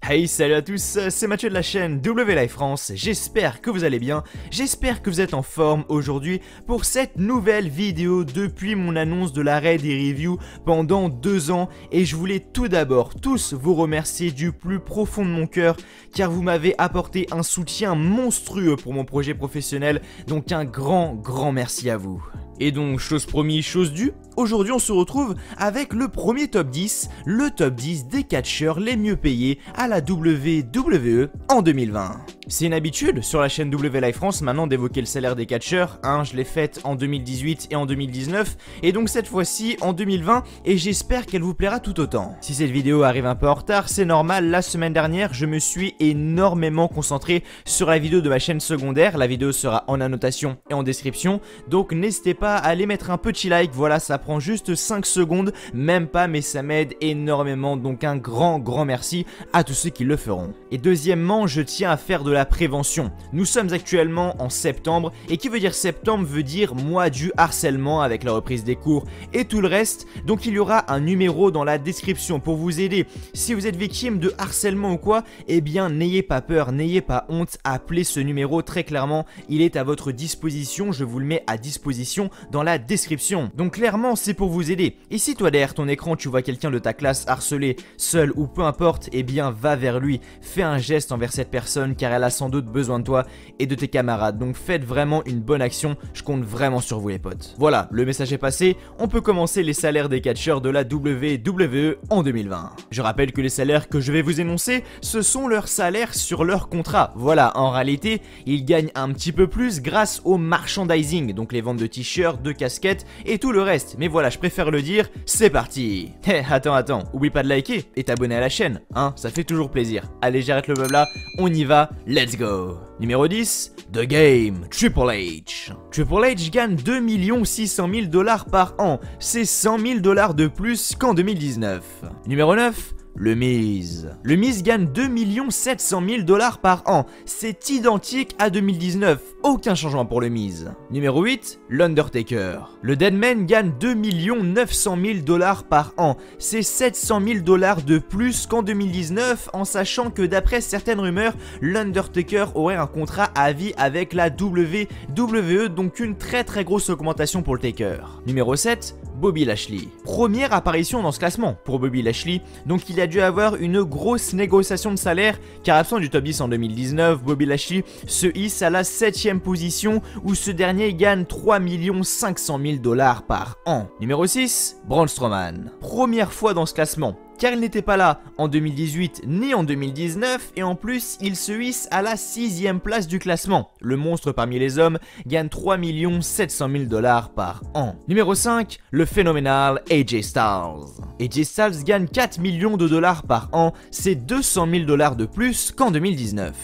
Hey, salut à tous, c'est Mathieu de la chaîne W-Life France, j'espère que vous allez bien, j'espère que vous êtes en forme aujourd'hui pour cette nouvelle vidéo depuis mon annonce de l'arrêt des reviews pendant 2 ans et je voulais tout d'abord tous vous remercier du plus profond de mon cœur car vous m'avez apporté un soutien monstrueux pour mon projet professionnel, donc un grand merci à vous. Et donc, chose promise, chose due, aujourd'hui on se retrouve avec le premier top 10, le top 10 des catcheurs les mieux payés à la WWE en 2020. C'est une habitude sur la chaîne W-Life France maintenant d'évoquer le salaire des catcheurs, je l'ai faite en 2018 et en 2019, et donc cette fois-ci en 2020, et j'espère qu'elle vous plaira tout autant. Si cette vidéo arrive un peu en retard, c'est normal, la semaine dernière je me suis énormément concentré sur la vidéo de ma chaîne secondaire, la vidéo sera en annotation et en description, donc n'hésitez pas à aller mettre un petit like, voilà ça prend juste 5 secondes, même pas, mais ça m'aide énormément, donc un grand merci à tous ceux qui le feront. Et deuxièmement, je tiens à faire de la prévention. Nous sommes actuellement en septembre, et qui veut dire septembre veut dire mois du harcèlement avec la reprise des cours et tout le reste, donc il y aura un numéro dans la description pour vous aider. Si vous êtes victime de harcèlement ou quoi, eh bien n'ayez pas peur, n'ayez pas honte, appelez ce numéro très clairement, il est à votre disposition, je vous le mets à disposition dans la description. Donc clairement c'est pour vous aider. Et si toi derrière ton écran tu vois quelqu'un de ta classe harcelé, seul ou peu importe, eh bien va vers lui, fais un geste envers cette personne car elle a sans doute besoin de toi et de tes camarades. Donc faites vraiment une bonne action, je compte vraiment sur vous les potes. Voilà, le message est passé, on peut commencer les salaires des catcheurs de la WWE en 2020. Je rappelle que les salaires que je vais vous énoncer, ce sont leurs salaires sur leur contrat. Voilà, en réalité, ils gagnent un petit peu plus grâce au merchandising, donc les ventes de t-shirts, de casquettes et tout le reste. Mais voilà, je préfère le dire, c'est parti. Attends, oublie pas de liker et t'abonner à la chaîne, ça fait toujours plaisir. Allez, j'arrête le blabla, on y va, let's go. Numéro 10, The Game, Triple H. Triple H gagne 2 600 000 $ par an, c'est 100 000 $ de plus qu'en 2019. Numéro 9, le Miz. Le Miz gagne 2 700 000 $ par an. C'est identique à 2019. Aucun changement pour le Miz. Numéro 8, l'Undertaker. Le Deadman gagne 2 900 000 $ par an. C'est 700 000 $ de plus qu'en 2019, en sachant que d'après certaines rumeurs, l'Undertaker aurait un contrat à vie avec la WWE, donc une très grosse augmentation pour le Taker. Numéro 7, Bobby Lashley. Première apparition dans ce classement pour Bobby Lashley, donc il a dû avoir une grosse négociation de salaire car absent du top 10 en 2019, Bobby Lashley se hisse à la 7ème position où ce dernier gagne 3 500 000 $ par an. Numéro 6, Braun Strowman. Première fois dans ce classement, car il n'était pas là en 2018 ni en 2019 et en plus il se hisse à la 6ème place du classement. Le monstre parmi les hommes gagne 3 700 000 $ par an. Numéro 5, le phénoménal AJ Styles. AJ Styles gagne 4 millions de $ par an, c'est 200 000 $ de plus qu'en 2019.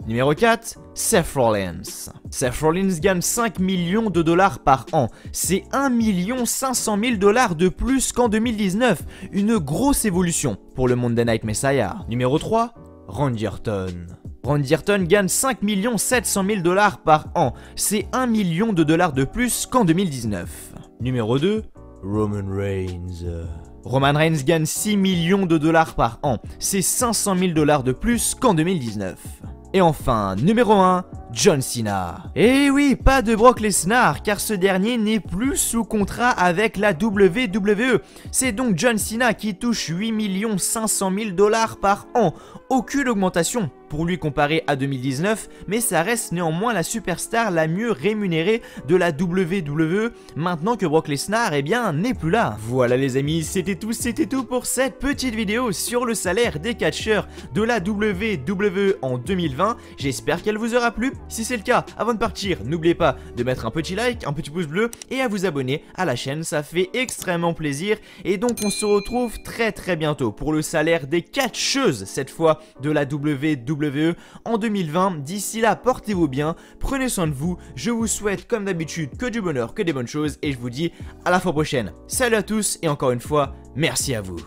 Numéro 4, Seth Rollins. Seth Rollins gagne 5 millions de $ par an. C'est 1 500 000 $ de plus qu'en 2019. Une grosse évolution pour le Monday Night Messiah. Numéro 3, Randy Orton. Randy Orton gagne 5 700 000 $ par an. C'est 1 million de $ de plus qu'en 2019. Numéro 2, Roman Reigns. Roman Reigns gagne 6 millions de $ par an. C'est 500 000 $ de plus qu'en 2019. Et enfin, numéro 1, John Cena. Et oui, pas de Brock Lesnar, car ce dernier n'est plus sous contrat avec la WWE. C'est donc John Cena qui touche 8 500 000 $ par an. Aucune augmentation pour lui comparé à 2019, mais ça reste néanmoins la superstar la mieux rémunérée de la WWE, maintenant que Brock Lesnar, n'est plus là. Voilà les amis, c'était tout pour cette petite vidéo sur le salaire des catcheurs de la WWE en 2020. J'espère qu'elle vous aura plu. Si c'est le cas, avant de partir, n'oubliez pas de mettre un petit like, un petit pouce bleu et à vous abonner à la chaîne, ça fait extrêmement plaisir. Et donc on se retrouve très bientôt pour le salaire des catcheuses, cette fois de la WWE en 2020. D'ici là, portez-vous bien, prenez soin de vous, je vous souhaite comme d'habitude que du bonheur, que des bonnes choses et je vous dis à la fois prochaine. Salut à tous et encore une fois, merci à vous.